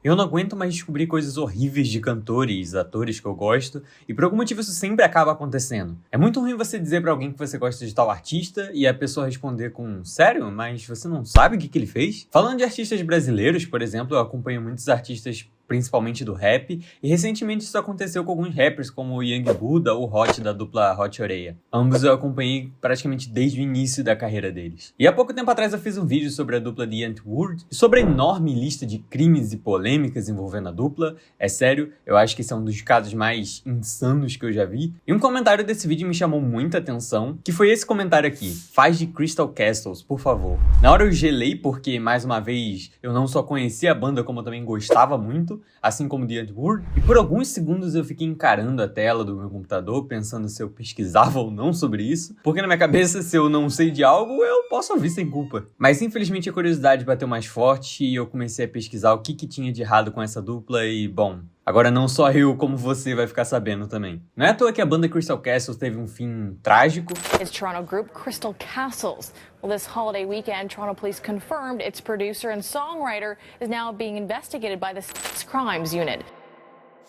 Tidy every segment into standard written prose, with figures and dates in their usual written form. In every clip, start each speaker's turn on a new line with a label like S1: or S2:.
S1: Eu não aguento mais descobrir coisas horríveis de cantores, atores que eu gosto, e por algum motivo isso sempre acaba acontecendo. É muito ruim você dizer pra alguém que você gosta de tal artista e a pessoa responder com sério, mas você não sabe o que ele fez? Falando de artistas brasileiros, por exemplo, eu acompanho muitos artistas principalmente do rap, e recentemente isso aconteceu com alguns rappers como o Young Buddha ou Hot da dupla Hot Oreia. Ambos eu acompanhei praticamente desde o início da carreira deles. E há pouco tempo atrás eu fiz um vídeo sobre a dupla The Antwoord e sobre a enorme lista de crimes e polêmicas envolvendo a dupla. É sério, eu acho que esse é um dos casos mais insanos que eu já vi. E um comentário desse vídeo me chamou muita atenção, que foi esse comentário aqui: faz de Crystal Castles, por favor. Na hora eu gelei porque, mais uma vez, eu não só conhecia a banda como eu também gostava muito, assim como The Antwoord, e por alguns segundos eu fiquei encarando a tela do meu computador, pensando se eu pesquisava ou não sobre isso, porque na minha cabeça, se eu não sei de algo, eu posso ouvir sem culpa. Mas infelizmente a curiosidade bateu mais forte e eu comecei a pesquisar o que tinha de errado com essa dupla e, bom, agora não só eu, como você vai ficar sabendo também. Não é à toa que a banda Crystal Castles teve um fim trágico.
S2: It's Toronto group Crystal Castles. Well, this holiday weekend, Toronto police confirmed its producer and songwriter is now being investigated by the Crimes Unit.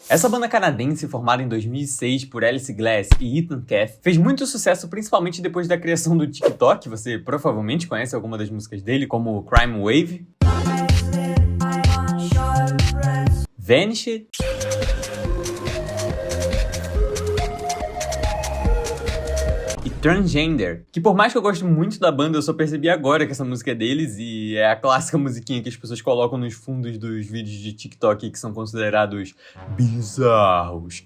S1: Essa banda canadense, formada em 2006 por Alice Glass e Ethan Cath, fez muito sucesso principalmente depois da criação do TikTok. Você provavelmente conhece alguma das músicas dele, como Crime Wave, Vanished e Transgender, que por mais que eu goste muito da banda, eu só percebi agora que essa música é deles e é a clássica musiquinha que as pessoas colocam nos fundos dos vídeos de TikTok que são considerados bizarros.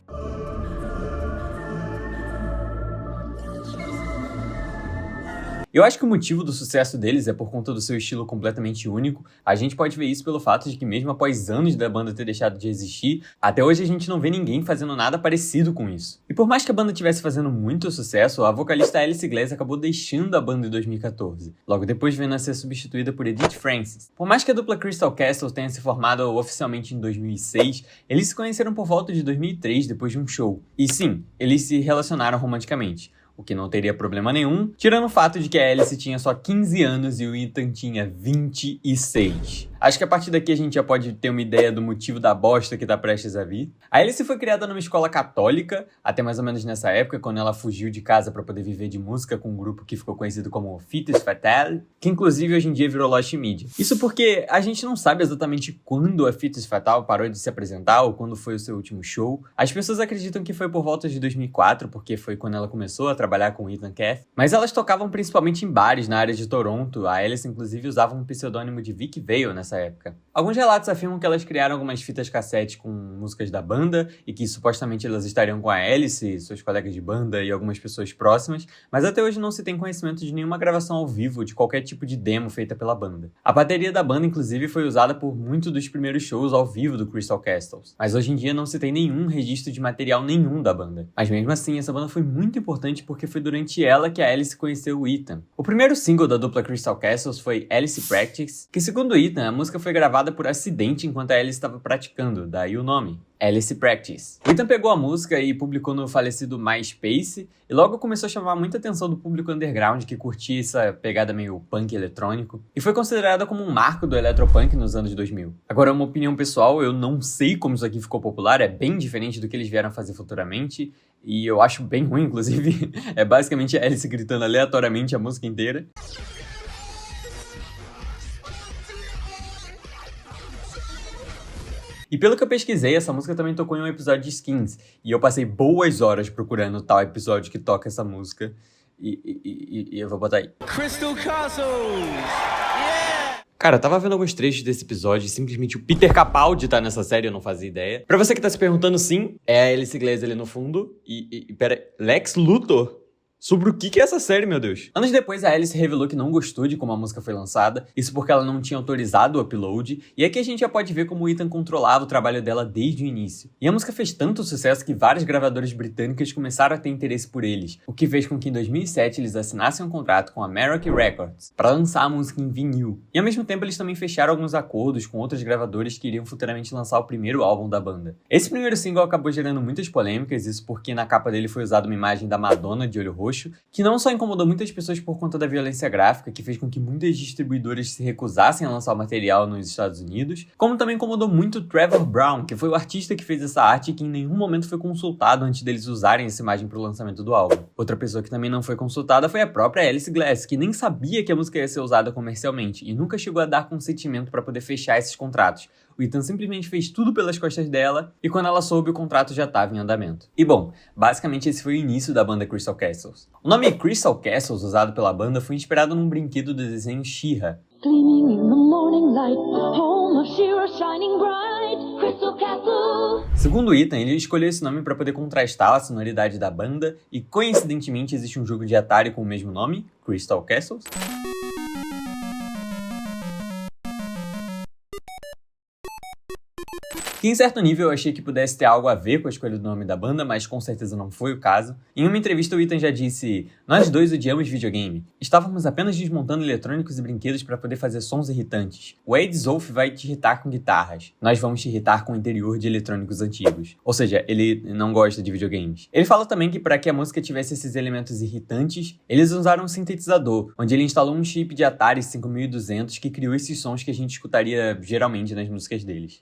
S1: Eu acho que o motivo do sucesso deles é por conta do seu estilo completamente único. A gente pode ver isso pelo fato de que mesmo após anos da banda ter deixado de existir, até hoje a gente não vê ninguém fazendo nada parecido com isso. E por mais que a banda estivesse fazendo muito sucesso, a vocalista Alice Glass acabou deixando a banda em 2014, logo depois vindo a ser substituída por Edith Francis. Por mais que a dupla Crystal Castles tenha se formado oficialmente em 2006, eles se conheceram por volta de 2003 depois de um show. E sim, eles se relacionaram romanticamente, o que não teria problema nenhum, tirando o fato de que a Alice tinha só 15 anos e o Ethan tinha 26. Acho que a partir daqui a gente já pode ter uma ideia do motivo da bosta que tá prestes a vir. A Alice foi criada numa escola católica, até mais ou menos nessa época, quando ela fugiu de casa para poder viver de música com um grupo que ficou conhecido como Fetus Fatale, que inclusive hoje em dia virou Lost Media. Isso porque a gente não sabe exatamente quando a Fetus Fatale parou de se apresentar ou quando foi o seu último show. As pessoas acreditam que foi por volta de 2004, porque foi quando ela começou a trabalhar com Ethan Cath, mas elas tocavam principalmente em bares na área de Toronto. A Alice inclusive usava um pseudônimo de Vic Vale nessa época. Alguns relatos afirmam que elas criaram algumas fitas cassete com músicas da banda e que supostamente elas estariam com a Alice, seus colegas de banda e algumas pessoas próximas, mas até hoje não se tem conhecimento de nenhuma gravação ao vivo de qualquer tipo de demo feita pela banda. A bateria da banda inclusive foi usada por muitos dos primeiros shows ao vivo do Crystal Castles, mas hoje em dia não se tem nenhum registro de material nenhum da banda. Mas mesmo assim, essa banda foi muito importante porque foi durante ela que a Alice conheceu o Ethan. O primeiro single da dupla Crystal Castles foi Alice Practice, que segundo Ethan, a música foi gravada por acidente enquanto a Alice estava praticando, daí o nome, Alice Practice. O Ethan pegou a música e publicou no falecido MySpace, e logo começou a chamar muita atenção do público underground que curtia essa pegada meio punk eletrônico, e foi considerada como um marco do eletropunk nos anos 2000. Agora, uma opinião pessoal, eu não sei como isso aqui ficou popular, é bem diferente do que eles vieram fazer futuramente, e eu acho bem ruim, inclusive. É basicamente a Alice gritando aleatoriamente a música inteira. E pelo que eu pesquisei, essa música também tocou em um episódio de Skins. E eu passei boas horas procurando tal episódio que toca essa música. E eu vou botar aí. Crystal Castles! Yeah! Cara, eu tava vendo alguns trechos desse episódio e simplesmente o Peter Capaldi tá nessa série, eu não fazia ideia. Pra você que tá se perguntando, sim, é a Alice Glass ali no fundo. Pera, Lex Luthor? Sobre o que é essa série, meu Deus? Anos depois, a Alice revelou que não gostou de como a música foi lançada, isso porque ela não tinha autorizado o upload, e aqui a gente já pode ver como o Ethan controlava o trabalho dela desde o início. E a música fez tanto sucesso que várias gravadoras britânicas começaram a ter interesse por eles, o que fez com que em 2007 eles assinassem um contrato com a Mercury Records para lançar a música em vinil. E ao mesmo tempo eles também fecharam alguns acordos com outras gravadoras que iriam futuramente lançar o primeiro álbum da banda. Esse primeiro single acabou gerando muitas polêmicas, isso porque na capa dele foi usada uma imagem da Madonna de olho roxo, roxo, que não só incomodou muitas pessoas por conta da violência gráfica, que fez com que muitas distribuidoras se recusassem a lançar o material nos Estados Unidos, como também incomodou muito Trevor Brown, que foi o artista que fez essa arte e que em nenhum momento foi consultado antes deles usarem essa imagem para o lançamento do álbum. Outra pessoa que também não foi consultada foi a própria Alice Glass, que nem sabia que a música ia ser usada comercialmente e nunca chegou a dar consentimento para poder fechar esses contratos. O Ethan simplesmente fez tudo pelas costas dela e quando ela soube, o contrato já estava em andamento. E bom, basicamente esse foi o início da banda Crystal Castles. O nome Crystal Castles, usado pela banda, foi inspirado num brinquedo do desenho She-Ra. Segundo o Ethan, ele escolheu esse nome para poder contrastar a sonoridade da banda e coincidentemente existe um jogo de Atari com o mesmo nome, Crystal Castles. Que em certo nível eu achei que pudesse ter algo a ver com a escolha do nome da banda, mas com certeza não foi o caso. Em uma entrevista o Ethan já disse: "Nós dois odiamos videogame. Estávamos apenas desmontando eletrônicos e brinquedos para poder fazer sons irritantes. O Ed Zolf vai te irritar com guitarras. Nós vamos te irritar com o interior de eletrônicos antigos." Ou seja, ele não gosta de videogames. Ele fala também que para que a música tivesse esses elementos irritantes, eles usaram um sintetizador, onde ele instalou um chip de Atari 5200 que criou esses sons que a gente escutaria geralmente nas músicas deles.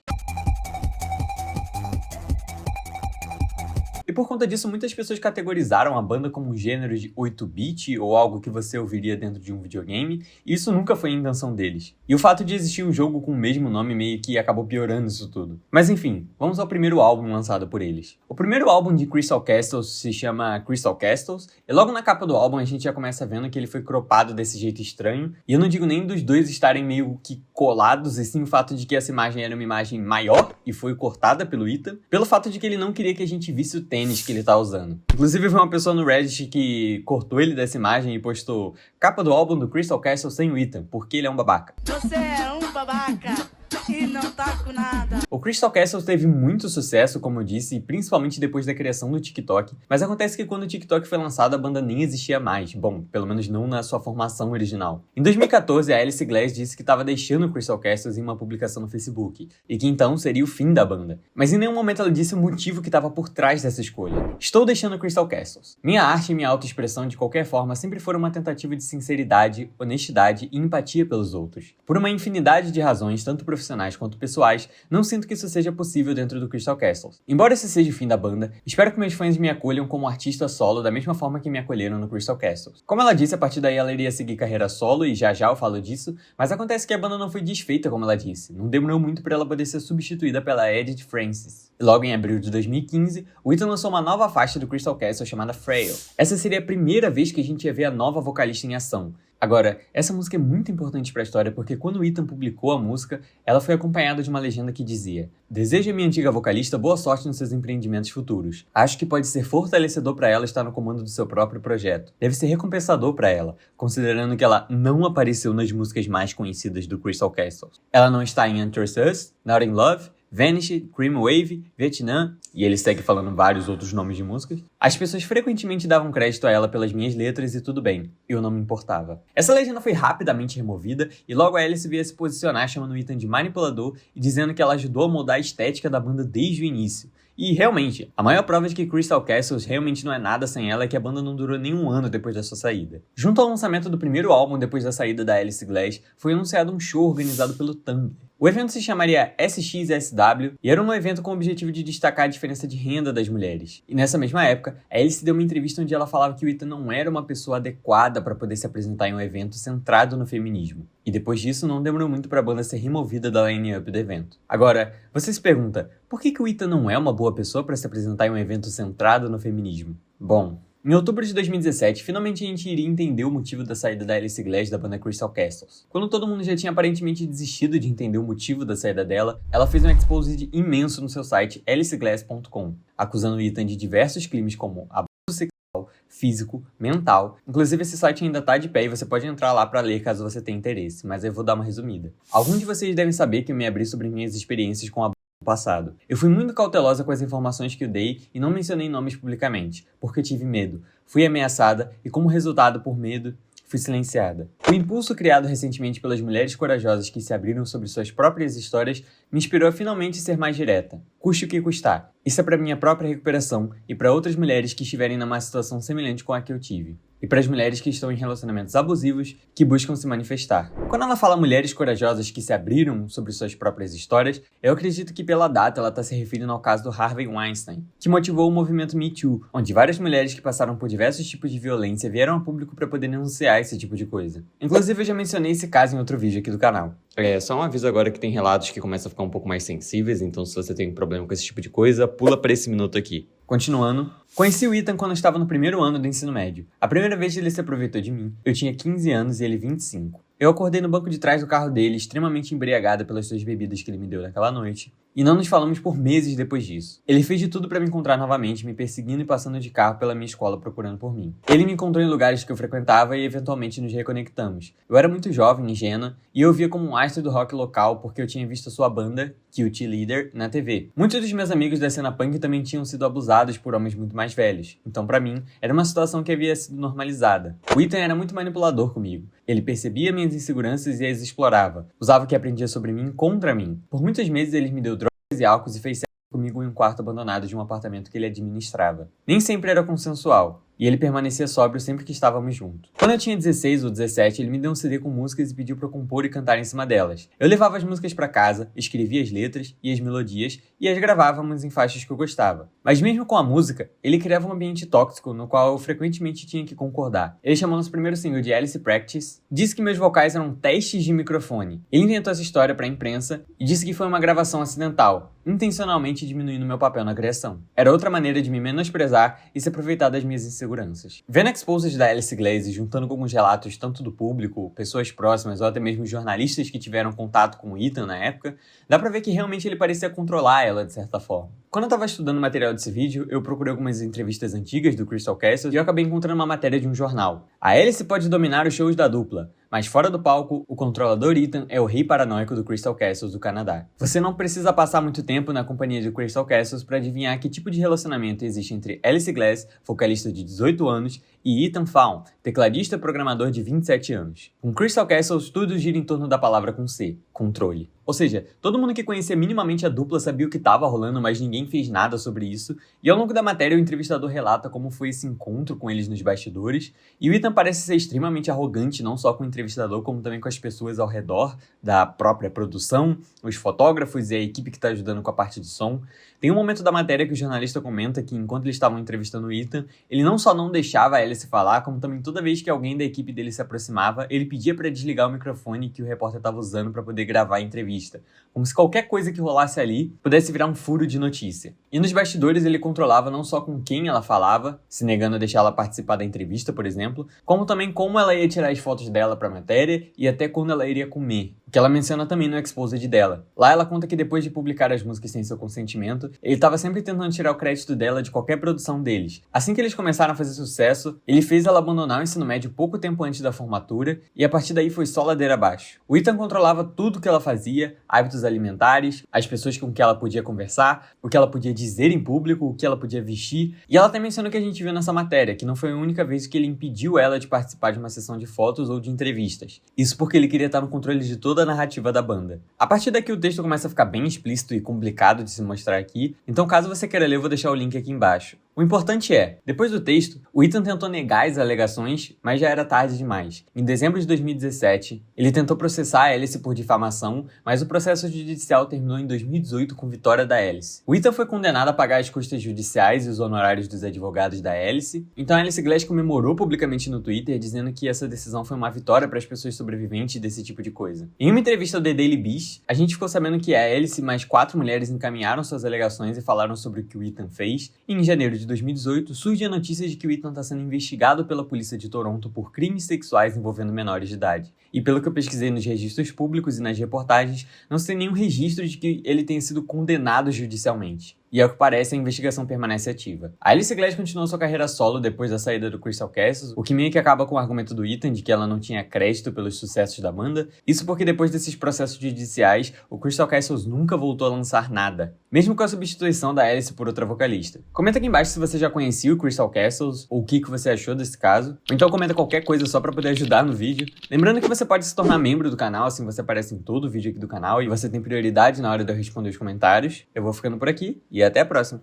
S1: E por conta disso, muitas pessoas categorizaram a banda como um gênero de 8-bit ou algo que você ouviria dentro de um videogame, e isso nunca foi a intenção deles. E o fato de existir um jogo com o mesmo nome meio que acabou piorando isso tudo. Mas enfim, vamos ao primeiro álbum lançado por eles. O primeiro álbum de Crystal Castles se chama Crystal Castles, e logo na capa do álbum a gente já começa vendo que ele foi cropado desse jeito estranho, e eu não digo nem dos dois estarem meio que colados, e sim o fato de que essa imagem era uma imagem maior e foi cortada pelo Ethan, pelo fato de que ele não queria que a gente visse o tênis que ele tá usando. Inclusive, foi uma pessoa no Reddit que cortou ele dessa imagem e postou: "Capa do álbum do Crystal Castle sem o Ethan, porque ele é um babaca."
S3: Você é um babaca e não tá com nada.
S1: O Crystal Castles teve muito sucesso, como eu disse, principalmente depois da criação do TikTok, mas acontece que quando o TikTok foi lançado, a banda nem existia mais. Bom, pelo menos não na sua formação original. Em 2014, a Alice Glass disse que estava deixando o Crystal Castles em uma publicação no Facebook, e que então seria o fim da banda. Mas em nenhum momento ela disse o motivo que estava por trás dessa escolha. "Estou deixando o Crystal Castles. Minha arte e minha autoexpressão de qualquer forma sempre foram uma tentativa de sinceridade, honestidade e empatia pelos outros. Por uma infinidade de razões, tanto profissionais quanto pessoais, não sinto que isso seja possível dentro do Crystal Castles. Embora esse seja o fim da banda, espero que meus fãs me acolham como artista solo da mesma forma que me acolheram no Crystal Castles." Como ela disse, a partir daí ela iria seguir carreira solo e já eu falo disso, mas acontece que a banda não foi desfeita como ela disse. Não demorou muito para ela poder ser substituída pela Edith Francis. E logo em abril de 2015, o Ethan lançou uma nova faixa do Crystal Castle chamada Frail. Essa seria a primeira vez que a gente ia ver a nova vocalista em ação. Agora, essa música é muito importante para a história porque quando o Ethan publicou a música, ela foi acompanhada de uma legenda que dizia: "Desejo a minha antiga vocalista boa sorte nos seus empreendimentos futuros. Acho que pode ser fortalecedor para ela estar no comando do seu próprio projeto. Deve ser recompensador para ela, considerando que ela não apareceu nas músicas mais conhecidas do Crystal Castles. Ela não está em Untrust Us, Not in Love, Vanished, Cream Wave, Vietnam", e ele segue falando vários outros nomes de músicas. "As pessoas frequentemente davam crédito a ela pelas minhas letras e tudo bem, eu não me importava." Essa legenda foi rapidamente removida e logo a Alice veio a se posicionar chamando o Ethan de manipulador e dizendo que ela ajudou a moldar a estética da banda desde o início. E realmente, a maior prova de que Crystal Castles realmente não é nada sem ela é que a banda não durou nem um ano depois da sua saída. Junto ao lançamento do primeiro álbum depois da saída da Alice Glass, foi anunciado um show organizado pelo Tumblr. O evento se chamaria SXSW e era um evento com o objetivo de destacar a diferença de renda das mulheres. E nessa mesma época, a Alice deu uma entrevista onde ela falava que o Ethan não era uma pessoa adequada para poder se apresentar em um evento centrado no feminismo. E depois disso, não demorou muito para a banda ser removida da line-up do evento. Agora, você se pergunta, por que o Ethan não é uma boa pessoa para se apresentar em um evento centrado no feminismo? Bom, em outubro de 2017, finalmente a gente iria entender o motivo da saída da Alice Glass da banda Crystal Castles. Quando todo mundo já tinha aparentemente desistido de entender o motivo da saída dela, ela fez um exposed imenso no seu site aliceglass.com, acusando o Ethan de diversos crimes como abuso sexual, físico, mental. Inclusive esse site ainda tá de pé e você pode entrar lá para ler caso você tenha interesse, mas eu vou dar uma resumida. Alguns de vocês devem saber que eu me abri sobre minhas experiências com abuso passado. Eu fui muito cautelosa com as informações que eu dei e não mencionei nomes publicamente, porque tive medo. Fui ameaçada e como resultado por medo, fui silenciada. O impulso criado recentemente pelas mulheres corajosas que se abriram sobre suas próprias histórias me inspirou a finalmente ser mais direta, custe o que custar. Isso é para minha própria recuperação e para outras mulheres que estiverem numa situação semelhante com a que eu tive. E para as mulheres que estão em relacionamentos abusivos que buscam se manifestar. Quando ela fala mulheres corajosas que se abriram sobre suas próprias histórias, eu acredito que pela data ela está se referindo ao caso do Harvey Weinstein, que motivou o movimento Me Too, onde várias mulheres que passaram por diversos tipos de violência vieram ao público para poder denunciar esse tipo de coisa. Inclusive eu já mencionei esse caso em outro vídeo aqui do canal. Só um aviso agora que tem relatos que começam a ficar um pouco mais sensíveis, então se você tem um problema com esse tipo de coisa, pula para esse minuto aqui. Continuando, conheci o Ethan quando eu estava no primeiro ano do ensino médio. A primeira vez que ele se aproveitou de mim, eu tinha 15 anos e ele 25. Eu acordei no banco de trás do carro dele, extremamente embriagada pelas suas bebidas que ele me deu naquela noite, e não nos falamos por meses depois disso. Ele fez de tudo para me encontrar novamente, me perseguindo e passando de carro pela minha escola procurando por mim. Ele me encontrou em lugares que eu frequentava e eventualmente nos reconectamos. Eu era muito jovem, ingênua, e eu via como um astro do rock local porque eu tinha visto a sua banda, QT Leader, na TV. Muitos dos meus amigos da cena punk também tinham sido abusados por homens muito mais velhos, então pra mim, era uma situação que havia sido normalizada. O Ethan era muito manipulador comigo. Ele percebia minhas inseguranças e as explorava. Usava o que aprendia sobre mim contra mim. Por muitos meses ele me deu drogas e álcools e fez sexo comigo em um quarto abandonado de um apartamento que ele administrava. Nem sempre era consensual, e ele permanecia sóbrio sempre que estávamos juntos. Quando eu tinha 16 ou 17, ele me deu um CD com músicas e pediu para eu compor e cantar em cima delas. Eu levava as músicas para casa, escrevia as letras e as melodias e as gravávamos em faixas que eu gostava. Mas mesmo com a música, ele criava um ambiente tóxico no qual eu frequentemente tinha que concordar. Ele chamou nosso primeiro single de Alice Practice, disse que meus vocais eram testes de microfone. Ele inventou essa história para a imprensa e disse que foi uma gravação acidental, intencionalmente diminuindo meu papel na criação. Era outra maneira de me menosprezar e se aproveitar das minhas inseguranças. Vendo exposed da Alice Glaze, juntando com alguns relatos tanto do público, pessoas próximas ou até mesmo jornalistas que tiveram contato com o Ethan na época, dá pra ver que realmente ele parecia controlar ela de certa forma. Quando eu tava estudando o material desse vídeo, eu procurei algumas entrevistas antigas do Crystal Castles e eu acabei encontrando uma matéria de um jornal. A Alice pode dominar os shows da dupla, mas fora do palco, o controlador Ethan é o rei paranoico do Crystal Castles do Canadá. Você não precisa passar muito tempo na companhia de Crystal Castles para adivinhar que tipo de relacionamento existe entre Alice Glass, vocalista de 18 anos, e Ethan Fawn, tecladista e programador de 27 anos. Com Crystal Castles, tudo gira em torno da palavra com C, controle. Ou seja, todo mundo que conhecia minimamente a dupla sabia o que estava rolando, mas ninguém fez nada sobre isso. E ao longo da matéria, o entrevistador relata como foi esse encontro com eles nos bastidores. E o Ethan parece ser extremamente arrogante, não só com o entrevistador, como também com as pessoas ao redor da própria produção, os fotógrafos e a equipe que está ajudando com a parte de som. Tem um momento da matéria que o jornalista comenta que, enquanto eles estavam entrevistando o Ethan, ele não só não deixava a Alice falar, como também toda vez que alguém da equipe dele se aproximava, ele pedia para desligar o microfone que o repórter estava usando para poder gravar a entrevista. Como se qualquer coisa que rolasse ali pudesse virar um furo de notícia. E nos bastidores ele controlava não só com quem ela falava, se negando a deixar ela participar da entrevista, por exemplo, como também como ela ia tirar as fotos dela para a matéria e até quando ela iria comer, que ela menciona também no exposed dela. Lá ela conta que depois de publicar as músicas sem seu consentimento, ele estava sempre tentando tirar o crédito dela de qualquer produção deles. Assim que eles começaram a fazer sucesso, ele fez ela abandonar o ensino médio pouco tempo antes da formatura e a partir daí foi só ladeira abaixo. O Ethan controlava tudo que ela fazia, hábitos alimentares, as pessoas com que ela podia conversar, o que ela podia dizer em público, o que ela podia vestir. E ela até menciona que a gente viu nessa matéria, que não foi a única vez que ele impediu ela de participar de uma sessão de fotos ou de entrevistas. Isso porque ele queria estar no controle de toda a narrativa da banda. A partir daqui o texto começa a ficar bem explícito e complicado de se mostrar aqui, então caso você queira ler eu vou deixar o link aqui embaixo. O importante é, depois do texto, o Ethan tentou negar as alegações, mas já era tarde demais. Em dezembro de 2017, ele tentou processar a Alice por difamação, mas o processo judicial terminou em 2018 com vitória da Alice. O Ethan foi condenado a pagar as custas judiciais e os honorários dos advogados da Alice, então a Alice Glass comemorou publicamente no Twitter, dizendo que essa decisão foi uma vitória para as pessoas sobreviventes desse tipo de coisa. Em uma entrevista ao The Daily Beast, a gente ficou sabendo que a Alice e mais 4 mulheres encaminharam suas alegações e falaram sobre o que o Ethan fez, e em janeiro de 2018, surge a notícia de que o Ethan está sendo investigado pela polícia de Toronto por crimes sexuais envolvendo menores de idade. E pelo que eu pesquisei nos registros públicos e nas reportagens, não se tem nenhum registro de que ele tenha sido condenado judicialmente. e ao que parece a investigação permanece ativa. A Alice Glass continuou sua carreira solo depois da saída do Crystal Castles, o que meio que acaba com o argumento do Ethan de que ela não tinha crédito pelos sucessos da banda. Isso porque depois desses processos judiciais, o Crystal Castles nunca voltou a lançar nada, mesmo com a substituição da Alice por outra vocalista. Comenta aqui embaixo se você já conhecia o Crystal Castles, ou o que você achou desse caso, ou então comenta qualquer coisa só pra poder ajudar no vídeo. Lembrando que você pode se tornar membro do canal, assim você aparece em todo o vídeo aqui do canal, e você tem prioridade na hora de eu responder os comentários. Eu vou ficando por aqui, e até a próxima!